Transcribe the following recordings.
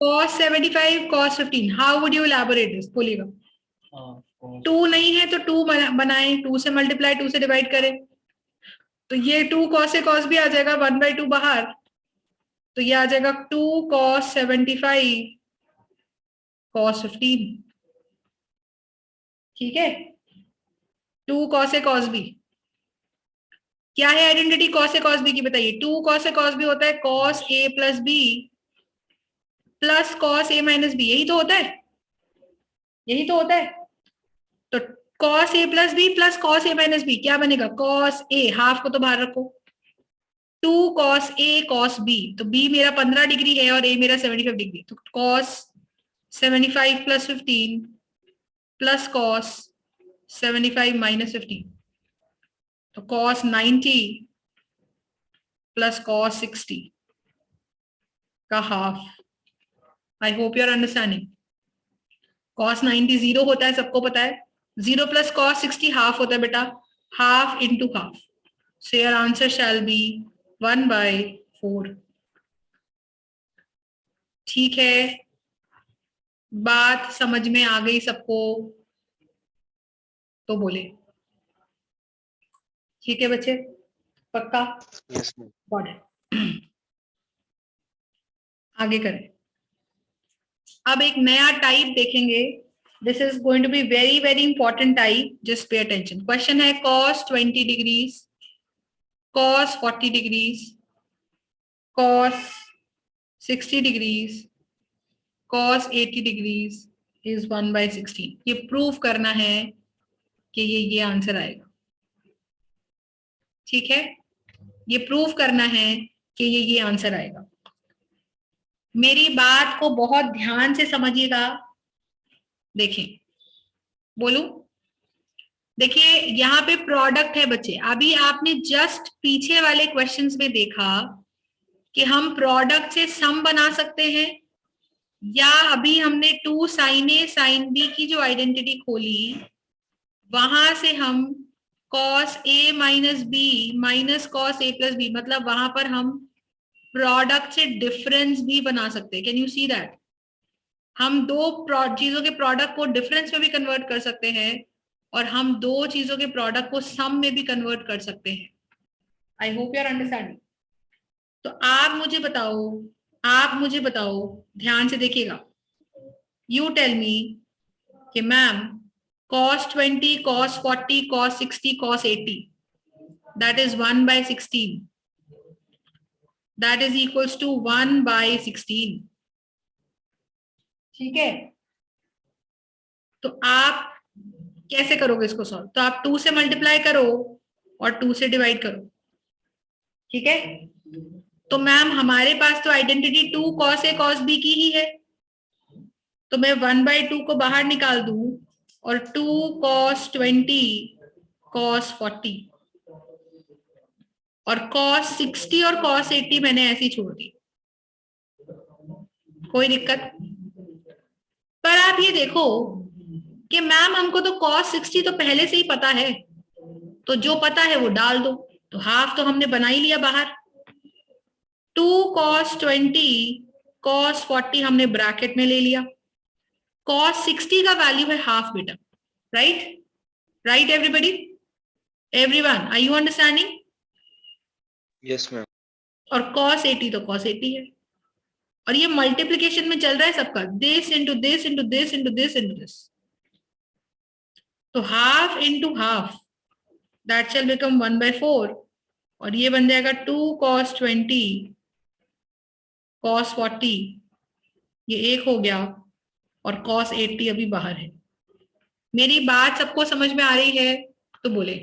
cos 75 cos 15, how would you elaborate this, बोलिएगा। To नहीं है तो टू बनाए, टू से मल्टीप्लाई, टू से डिवाइड करें, तो ये टू कॉस से कॉस भी आ जाएगा, 1/2 बाहर, तो ये आ जाएगा 2 cos 75 cos 15। ठीक है, 2 cos a cos b। क्या है identity cos a cos b की, बताइए। 2 cos a cos b होता है cos a plus b plus cos a minus b, यही तो होता है, यही तो होता है। तो cos a plus b plus cos a minus b क्या बनेगा, cos a, हाफ को तो बाहर रखो, 2 cos a cos b, तो b मेरा 15 डिग्री है और a मेरा 75 डिग्री, तो cos 75 plus 15 plus cos 75 minus 15, तो cos 90 प्लस cos 60 का half. I hope you are understanding. cos 90 zero होता है, सबको पता है, जीरो प्लस cos 60 हाफ होता है बेटा, half into half, so your answer shall be 1/4। ठीक है, बात समझ में आ गई सबको, तो बोले। ठीक है बच्चे, पक्का? Yes ma'am. Got it. आगे करें। अब एक नया टाइप देखेंगे, this is going to be very very important type, just pay attention. Question है cos 20 degrees, cos 40 degrees, cos 60 degrees, cos 80 degrees is 1/16। ये प्रूव करना है कि ये आंसर आएगा। ठीक है, ये प्रूव करना है कि ये आंसर आएगा। मेरी बात को बहुत ध्यान से समझिएगा। देखें, बोलूं, देखिए यहाँ पे प्रोडक्ट है बच्चे। अभी आपने जस्ट पीछे वाले क्वेश्चंस में देखा कि हम प्रोडक्ट से सम बना सकते हैं, या अभी हमने 2 sin a sin b की जो आइडेंटिटी खोली, वहां से हम cos a minus b minus cos a plus b, मतलब वहां पर हम प्रोडक्ट से डिफरेंस भी बना सकते हैं। Can you see that? हम दो चीजों के प्रोडक्ट को डिफरेंस में भी कन्वर्ट कर सकते हैं, और हम दो चीजों के प्रोडक्ट को सम में भी कन्वर्ट कर सकते हैं। I hope you are understanding. तो आप मुझे बताओ, आप मुझे बताओ, ध्यान से देखिएगा। यू टेल मी कि ma'am cos 20 cos 40 cos 60 cos 80, that is 1/16, that is equals to 1/16। ठीक है, तो आप कैसे करोगे इसको सॉल्व? तो आप 2 से मल्टीप्लाई करो और 2 से डिवाइड करो। ठीक है, तो मैम हमारे पास तो identity 2 cos a cos b की ही है, तो मैं 1/2 को बाहर निकाल दूं और 2 cos 20 cos 40 और cos 60 और cos 80 मैंने ऐसी छोड़ दी। कोई दिक्कत? पर आप ये देखो कि मैम हमको तो cos 60 तो पहले से ही पता है, तो जो पता है वो डाल दो, तो हाफ तो हमने बना ही लिया बाहर। 2 cos 20 cos 40 हमने ब्रैकेट में ले लिया, cos 60 का वैल्यू है हाफ बेटा, right? Right everybody, everyone, are you understanding? Yes ma'am. और cos 80 तो cos 80 है, और ये मल्टीप्लीकेशन में चल रहा है सबका, this into this into this into this into this, तो half into half, that shall become 1/4, और ये बन जाएगा 2 cos 20 cos 40, ये एक हो गया, और cos 80 अभी बाहर है। मेरी बात सबको समझ में आ रही है? तो बोले,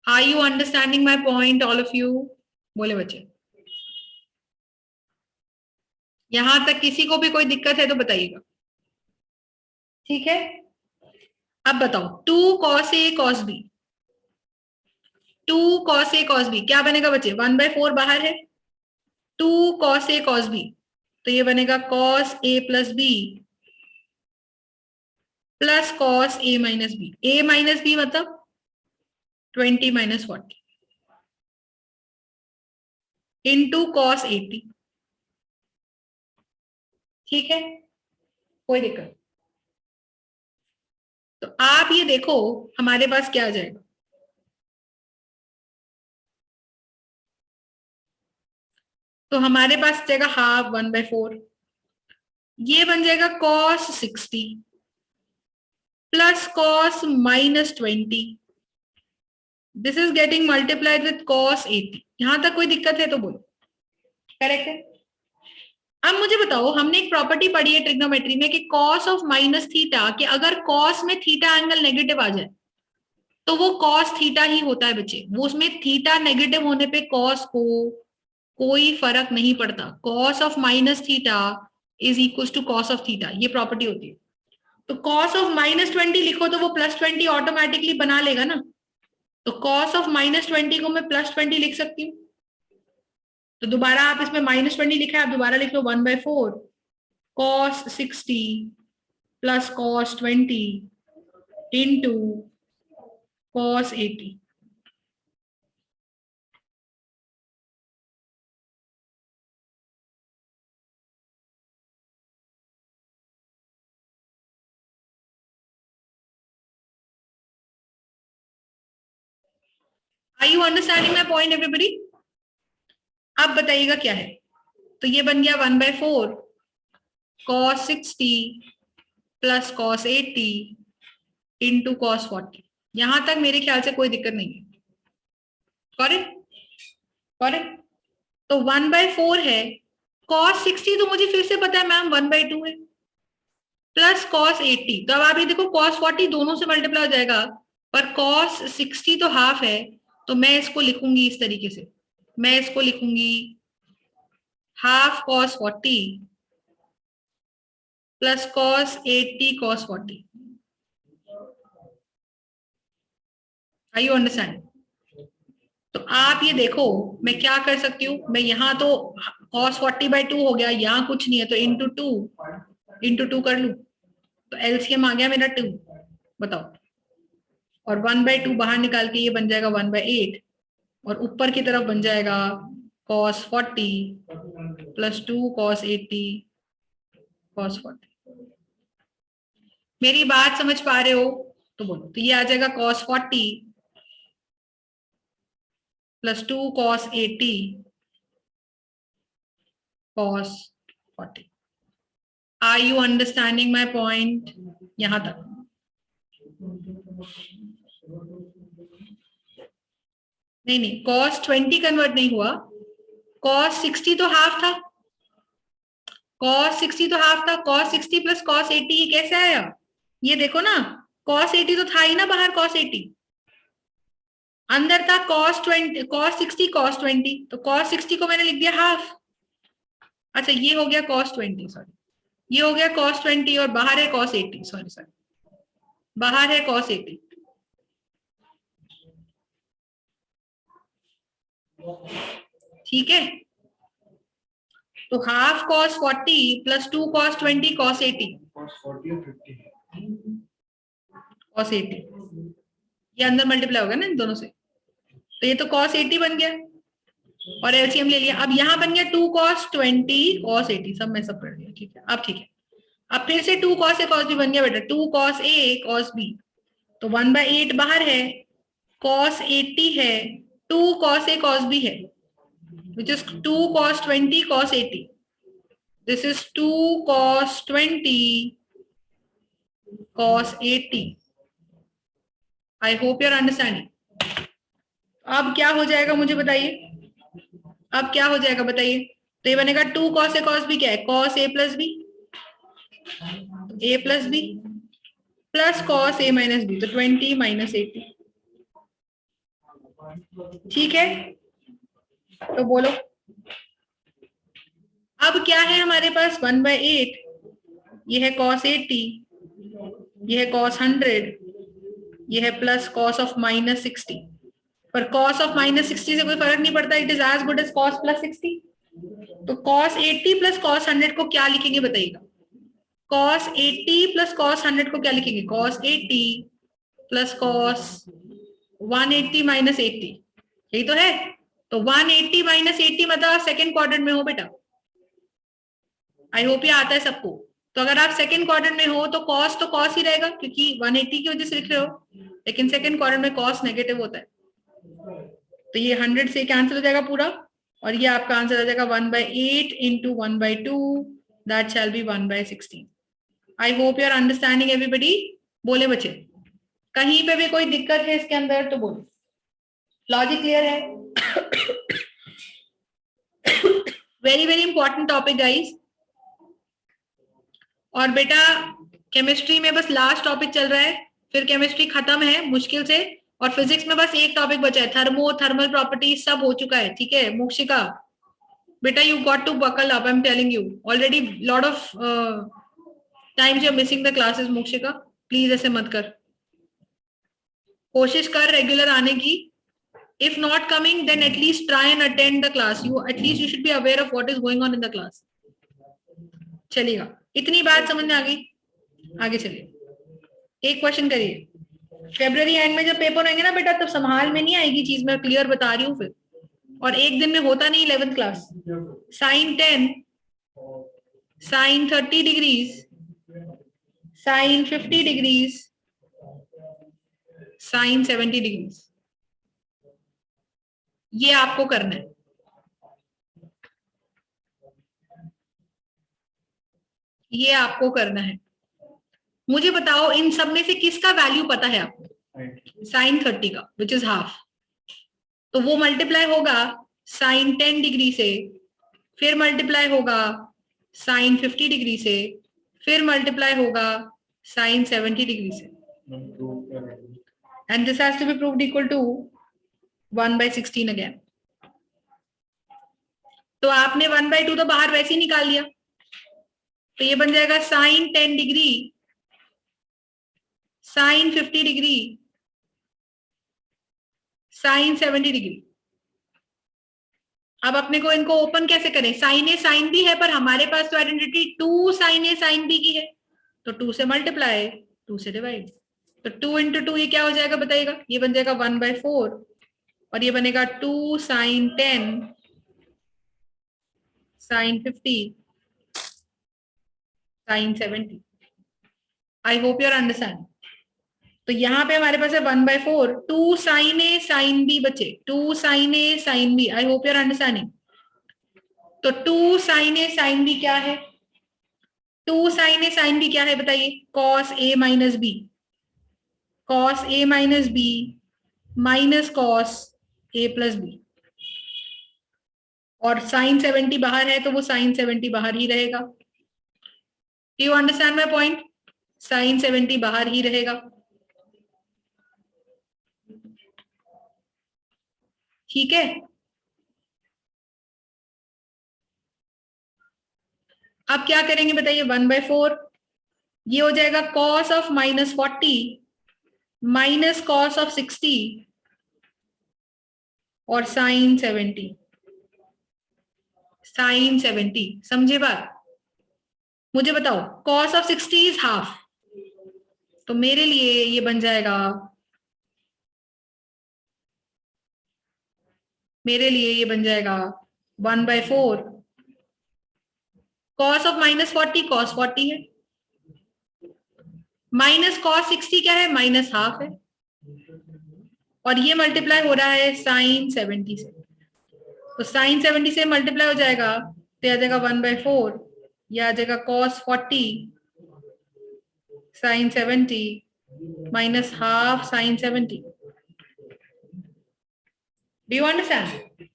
are you understanding my point all of you? बोले बच्चे। यहां तक किसी को भी कोई दिक्कत है तो बताइएगा। ठीक है, अब बताओ 2 cos a cos b, 2 cos a cos b क्या बनेगा बच्चे? 1/4 बाहर है, 2 cos a cos b, तो ये बनेगा cos a plus b plus cos a minus b, a minus b मतलब 20 माइनस 40 इंटू cos 80। ठीक है, कोई दिक्कत। तो आप ये देखो हमारे पास क्या आ जाएगा। तो हमारे पास जाएगा हाफ 1/4, ये बन जाएगा cos 60 plus cos -20, this is getting multiplied with cos 80। यहां तक कोई दिक्कत है तो बोलो। करेक्ट है। अब मुझे बताओ, हमने एक प्रॉपर्टी पढ़ी है ट्रिग्नोमेट्री में कि cos ऑफ माइनस थीटा, कि अगर cos में थीटा एंगल नेगेटिव आ जाए तो वो cos थीटा ही होता है बच्चे, वो उसमें थीटा नेगेटिव होने पे cos को कोई फर्क नहीं पड़ता। cos of minus theta is equal to cos of theta, ये प्रॉपर्टी होती है। तो cos ऑफ -20 लिखो तो वो +20 ऑटोमेटिकली बना लेगा ना। तो cos ऑफ -20 को मैं +20 लिख सकती हूँ। तो दोबारा आप इसमें -20 लिखा है, आप दोबारा लिख लो 1/4 cos 60 plus cos 20 into cos 80। Are you understanding my point everybody? अब बताइएगा क्या है। तो ये बन गया 1/4 cos 60 plus cos 80 into cos 40। यहां तक मेरे ख्याल से कोई दिक्कत नहीं है। Correct, correct. तो 1/4 है, cos 60 तो मुझे फिर से पता है मैम 1/2 है, प्लस cos 80। तो अब आप ये देखो cos 40 दोनों से मल्टीप्लाई हो जाएगा, पर cos 60 तो हाफ है, तो मैं इसको लिखूंगी इस तरीके से, मैं इसको लिखूंगी half cos 40 plus cos 80 cos 40। Are you understand? तो आप ये देखो मैं क्या कर सकती हूँ, मैं यहाँ तो cos 40/2 हो गया, यहाँ कुछ नहीं है तो इंटू टू कर लू, तो एलसीएम आ गया मेरा 2। बताओ, और 1/2 बाहर निकाल के ये बन जाएगा 1/8, और ऊपर की तरफ बन जाएगा cos 40 प्लस 2 cos 80 cos 40। मेरी बात समझ पा रहे हो तो बोलो। तो ये आ जाएगा cos 40 plus 2 cos 80 cos 40। Are you understanding my point यहां तक? नहीं नहीं, cos 20 कन्वर्ट नहीं हुआ, cos 60 तो हाफ था, cos 60 तो हाफ था, cos 60 प्लस cos 80 ये कैसे आया? ये देखो ना, cos 80 तो था ही ना बाहर, cos 80 अंदर था, cos 20 cos 60 cos 20, तो cos 60 को मैंने लिख दिया हाफ। अच्छा ये हो गया cos 20, सॉरी ये हो गया cos 20, और बाहर है cos 80, सॉरी सॉरी बाहर है cos 80। ठीक है, तो half cos 40 plus 2 cos 20 cos 80 cos 80, ये अंदर मल्टीप्लाई होगा ना इन दोनों से, तो ये तो cos 80 बन गया और एलसीएम ले लिया। अब यहाँ बन गया 2 cos 20 cos 80, सब मैं सब कर दिया। ठीक है, अब ठीक है, अब फिर से 2 cos A cos B बन गया बेटा, 2 cos A cos B, तो 1/8 बाहर है, cos 80 है, 2 cos A cos B है, which is 2 cos 20 cos 80, this is 2 cos 20 cos 80। I hope you are understanding। अब क्या हो जाएगा मुझे बताइए, अब क्या हो जाएगा बताइए। तो ये बनेगा 2 cos A cos B क्या है, cos A plus B, A plus B plus cos A minus B, तो 20 माइनस 80। ठीक है, तो बोलो अब क्या है हमारे पास, 1/8, ये है cos 80, ये है cos 100, ये है प्लस cos ऑफ -60, पर cos ऑफ -60 से कोई फर्क नहीं पड़ता, it is as good as cos plus 60। तो cos 80 प्लस cos 100 को क्या लिखेंगे बताइएगा, cos 80 प्लस cos 100 को क्या लिखेंगे, cos 80 प्लस cos 180 माइनस 80, यही तो है। तो 180 माइनस 80 मतलब सेकेंड क्वाड्रेंट में हो बेटा, आई होप ये आता है सबको। तो अगर आप सेकंड क्वाड्रेंट में हो तो कॉस ही रहेगा, क्योंकि 180 की वजह से लिख रहे हो, लेकिन सेकंड क्वाड्रेंट में कॉस नेगेटिव होता है। तो ये 100 से कैंसिल हो जाएगा पूरा, और ये आपका आंसर आ जाएगा 1/8 into 1/2, that shall be 1/16। I hope you are understanding everybody. बोले बच्चे, कहीं पे भी कोई दिक्कत है इसके अंदर तो बोलो। लॉजिक क्लियर है? Very very important topic guys. और बेटा केमिस्ट्री में बस लास्ट टॉपिक चल रहा है, फिर केमिस्ट्री खत्म है मुश्किल से, और फिजिक्स में बस एक टॉपिक बचा है, थर्मल प्रॉपर्टीज सब हो चुका है, ठीक है। मोक्षिका बेटा you got to buckle up, I am telling you already lot of times you are missing the classes. Mokshika please ऐसे मत कर, कोशिश कर रेगुलर आने की। If not coming then at least try and attend the class, you at least you should be aware of what is going on in the class. चलेगा, इतनी बात समझ में आ गई? आगे चलिए, एक क्वेश्चन करिए। फरवरी एंड में जब पेपर होंगे ना बेटा, तब संभाल में नहीं आएगी चीज, मैं क्लियर बता रही हूँ फिर। और एक दिन में होता नहीं 11th class. Sine 10, sine 30 degrees, sine 50 degrees, sine 70 degrees, ये आपको करना है। ये आपको करना है। मुझे बताओ इन सब में से किसका वैल्यू पता है आपको? साइन 30 का, विच इज हाफ। तो वो मल्टीप्लाई होगा साइन 10 डिग्री से, फिर मल्टीप्लाई होगा साइन 50 डिग्री से, फिर मल्टीप्लाई होगा साइन 70 डिग्री से, and this has to be proved equal to 1/16 again. तो आपने 1/2 तो बाहर वैसे ही निकाल लिया, तो ये बन जाएगा sine 10 degree, sine 50 degree, sine 70 degree. अब अपने को इनको ओपन कैसे करें? साइन ए साइन बी है, पर हमारे पास तो identity 2 sine A sine B की है, तो 2 से मल्टीप्लाई, 2 से डिवाइड, तो 2 इंटू 2 ये क्या हो जाएगा बताइएगा? ये बन जाएगा 1/4, और ये बनेगा 2 sine 10 sine 50 sine 70। I hope you are understand. तो यहाँ पे हमारे पास है 1/4, 2 साइन ए साइन बी बचे, 2 sine A sine B. I hope you are understanding. तो 2 साइन ए साइन बी क्या है? 2 साइन ए साइन बी क्या है बताइए? Cos A minus B, cos A minus b minus cos A plus B. और sign 70 बाहर है, तो वो साइन 70 बाहर ही रहेगा। You understand my point? Sine 70 बाहर ही रहेगा, ठीक है। अब क्या करेंगे बताइए? 1/4 ये हो जाएगा cos of -40 minus cos of 60 और साइन 70, साइन 70। समझे बात? मुझे बताओ, कॉस ऑफ 60 इज हाफ, तो मेरे लिए ये बन जाएगा, मेरे लिए ये बन जाएगा 1/4 कॉस ऑफ -40, कॉस 40 है, माइनस कॉस 60 क्या है? माइनस हाफ है, और ये मल्टीप्लाई हो रहा है साइन 70 से, तो साइन 70 से मल्टीप्लाई हो जाएगा, तो आ जाएगा 1/4, ये आ जाएगा cos 40 sine 70 minus half sine 70। Do you understand?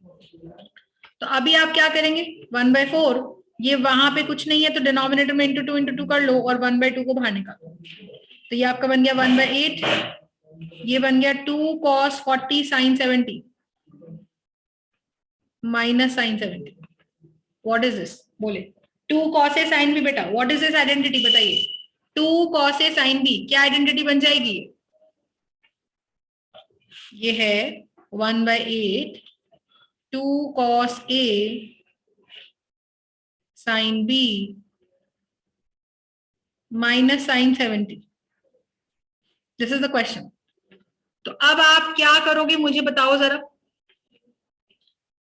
तो अभी आप क्या करेंगे? 1/4, ये वहां पे कुछ नहीं है, तो डिनोमिनेटर में इंटू 2 कर लो, और 1/2 को बाहर निकालो, तो ये आपका बन गया 1/8, ये बन गया 2 cos 40 sine 70 minus sine 70। What is this? बोले 2 cos ए साइन बी। बेटा व्हाट इज दिस आइडेंटिटी बताइए? 2 cos ए साइन बी क्या आइडेंटिटी बन जाएगी? ये है 1/8 2 cos A sine B minus sine 70। This is the question. तो अब आप क्या करोगे मुझे बताओ जरा?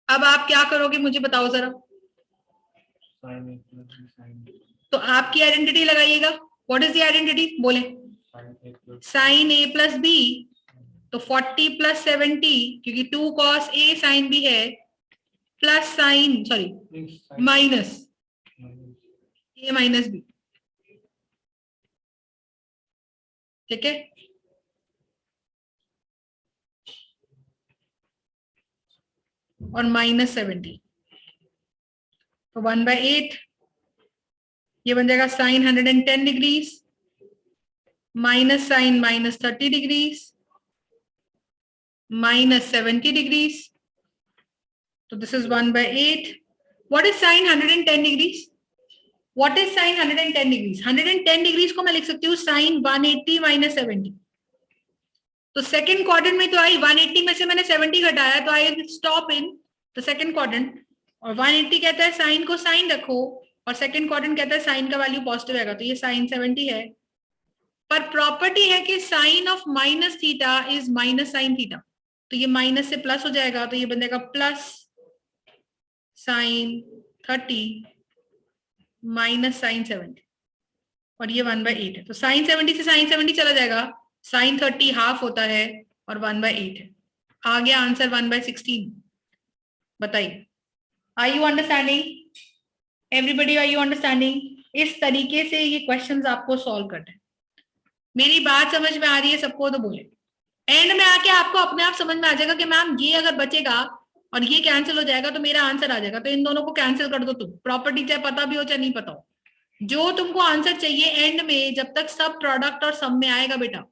अब आप क्या करोगे मुझे बताओ जरा? तो आपकी आइडेंटिटी लगाइएगा। व्हाट इज द आइडेंटिटी, बोले। साइन ए प्लस बी, तो 40 प्लस 70, क्योंकि 2 cos ए साइन बी है, प्लस साइन सॉरी माइनस ए माइनस बी। ठीक है, और माइनस 70, तो 1/8 ये बन जाएगा sine 110 degrees minus sine minus 30 degrees minus 70 degrees, तो this is 1/8। What is sine 110 degrees? What is sine 110 degrees? 110 degrees को मैं लिख सकती हूँ साइन 180 माइनस 70। तो सेकंड क्वाड्रेंट में तो आई 180 में से मैंने 70 घटाया, तो I stop in the second quadrant. और 180 कहता है साइन को साइन रखो, और सेकंड क्वाड्रेंट कहता है साइन का वैल्यू पॉजिटिव आएगा, तो ये साइन 70 है। पर प्रॉपर्टी है कि sine of minus theta is minus sine theta, तो ये माइनस से प्लस हो जाएगा, तो ये बन जाएगा प्लस साइन 30 माइनस साइन 70, और ये 1/8 है। तो साइन 70 से साइन 70 चला जाएगा, साइन 30 हाफ होता है और 1/8 है। आ गया आंसर 1/16। बताइए, are you understanding everybody, are you understanding? इस तरीके से ये क्वेश्चंस आपको सॉल्व करने हैं। मेरी बात समझ में आ रही है सबको? तो बोले। एंड में आके आपको अपने आप समझ में आ जाएगा कि मैम ये अगर बचेगा और ये कैंसिल हो जाएगा तो मेरा आंसर आ जाएगा, तो इन दोनों को कैंसिल कर दो तुम। प्रॉपर्टी चाहे पता भी हो चाहे नहीं पता हो, जो तुमको आंसर चाहिए एंड में, जब तक सब प्रोडक्ट और सम में आएगा बेटा,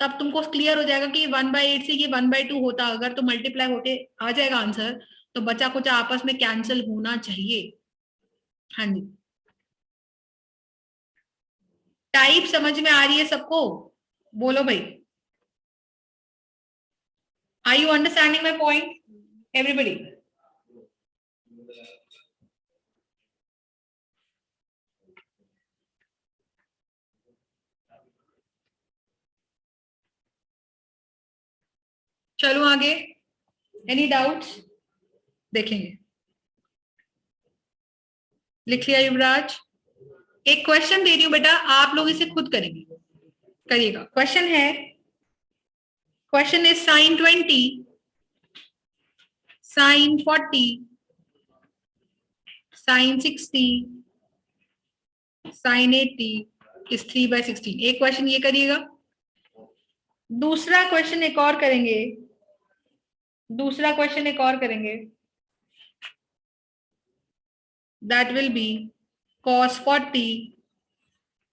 तब तुमको क्लियर हो जाएगा कि 1/8 से ये 1/2 होता अगर तो मल्टीप्लाई होके आ जाएगा आंसर, तो बचा कुछ आपस में कैंसिल होना चाहिए। हाँ जी, टाइप समझ में आ रही है सबको? बोलो भाई, are you understanding my point everybody? चलो आगे, एनी डाउट्स? देखेंगे, लिख लिया युवराज? एक क्वेश्चन दे रही हूं बेटा, आप लोग इसे खुद करेंगे, करिएगा। क्वेश्चन है, question is sine 20 sine 40 sine 60 sine 80 is 3/16। एक क्वेश्चन ये करिएगा। दूसरा क्वेश्चन एक और करेंगे, दूसरा क्वेश्चन एक और करेंगे, that will be cos 40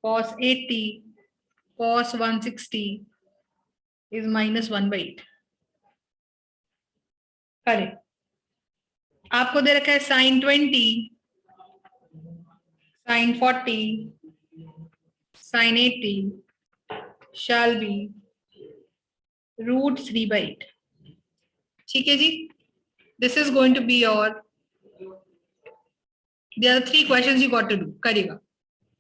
cos 80 cos 160 is minus 1/8। करें, आपको दे रखा है sine 20 sine 40 sine 80 shall be √3/8। ठीक है जी, this is going to be your, there are 3 questions you got to do। करिएगा।